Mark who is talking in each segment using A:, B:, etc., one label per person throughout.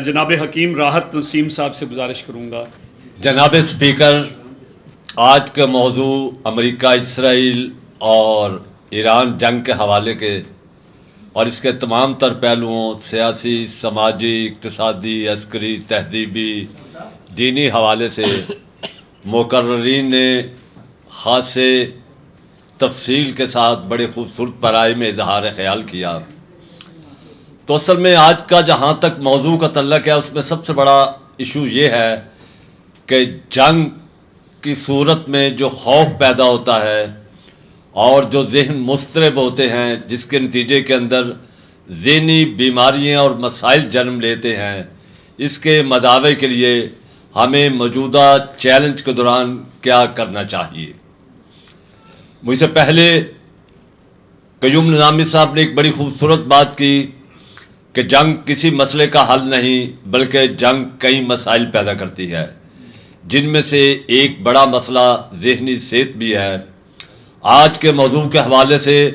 A: جناب حکیم راحت نسیم صاحب سے گزارش کروں گا۔
B: جناب اسپیکر، آج کا موضوع امریکہ، اسرائیل اور ایران جنگ کے حوالے کے اور اس کے تمام تر پہلوؤں سیاسی، سماجی، اقتصادی، عسکری، تہذیبی، دینی حوالے سے مقررین نے خاصے تفصیل کے ساتھ بڑے خوبصورت پیرائی میں اظہار خیال کیا۔ تو اصل میں آج کا جہاں تک موضوع کا تعلق ہے، اس میں سب سے بڑا ایشو یہ ہے کہ جنگ کی صورت میں جو خوف پیدا ہوتا ہے اور جو ذہن مضطرب ہوتے ہیں، جس کے نتیجے کے اندر ذہنی بیماریاں اور مسائل جنم لیتے ہیں، اس کے مداوع کے لیے ہمیں موجودہ چیلنج کے دوران کیا کرنا چاہیے۔ مجھ سے پہلے قیوم نظامی صاحب نے ایک بڑی خوبصورت بات کی کہ جنگ کسی مسئلے کا حل نہیں، بلکہ جنگ کئی مسائل پیدا کرتی ہے، جن میں سے ایک بڑا مسئلہ ذہنی صحت بھی ہے۔ آج کے موضوع کے حوالے سے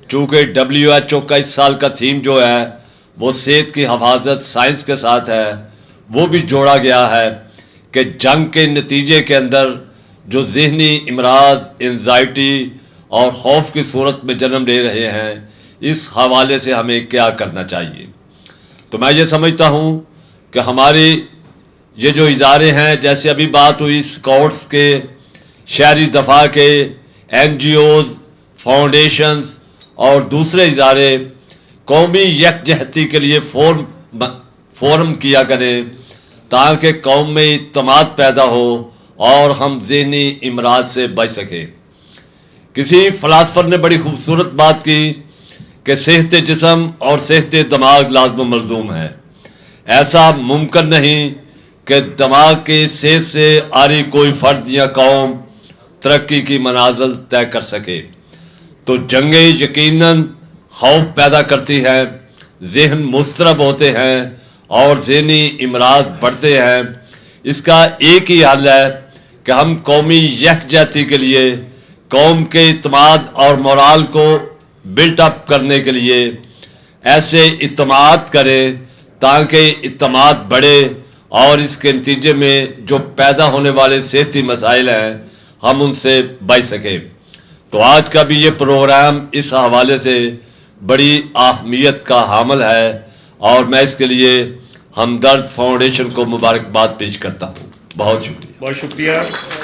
B: چونکہ WHO کا اس سال کا تھیم جو ہے وہ صحت کی حفاظت سائنس کے ساتھ ہے، وہ بھی جوڑا گیا ہے کہ جنگ کے نتیجے کے اندر جو ذہنی امراض، انزائٹی اور خوف کی صورت میں جنم لے رہے ہیں، اس حوالے سے ہمیں کیا کرنا چاہیے۔ تو میں یہ سمجھتا ہوں کہ ہماری یہ جو ادارے ہیں، جیسے ابھی بات ہوئی اسکاؤٹس کے، شہری دفاع کے، NGOز، فاؤنڈیشنز اور دوسرے ادارے قومی یکجہتی کے لیے فورم کیا کریں تاکہ قوم میں اعتماد پیدا ہو اور ہم ذہنی امراض سے بچ سکیں۔ کسی فلاسفر نے بڑی خوبصورت بات کی کہ صحت جسم اور صحت دماغ لازم و ملزوم ہے۔ ایسا ممکن نہیں کہ دماغ کی صحت سے آری کوئی فرد یا قوم ترقی کی منازل طے کر سکے۔ تو جنگیں یقیناً خوف پیدا کرتی ہیں، ذہن مضطرب ہوتے ہیں اور ذہنی امراض بڑھتے ہیں۔ اس کا ایک ہی حل ہے کہ ہم قومی یکجہتی کے لیے، قوم کے اعتماد اور مورال کو بلٹ اپ کرنے کے لیے ایسے اعتماد کریں تاکہ اعتماد بڑھے اور اس کے نتیجے میں جو پیدا ہونے والے صحتی مسائل ہیں ہم ان سے بچ سکیں۔ تو آج کا بھی یہ پروگرام اس حوالے سے بڑی اہمیت کا حامل ہے اور میں اس کے لیے ہمدرد فاؤنڈیشن کو مبارکباد پیش کرتا ہوں۔ بہت شکریہ۔
A: بہت شکریہ۔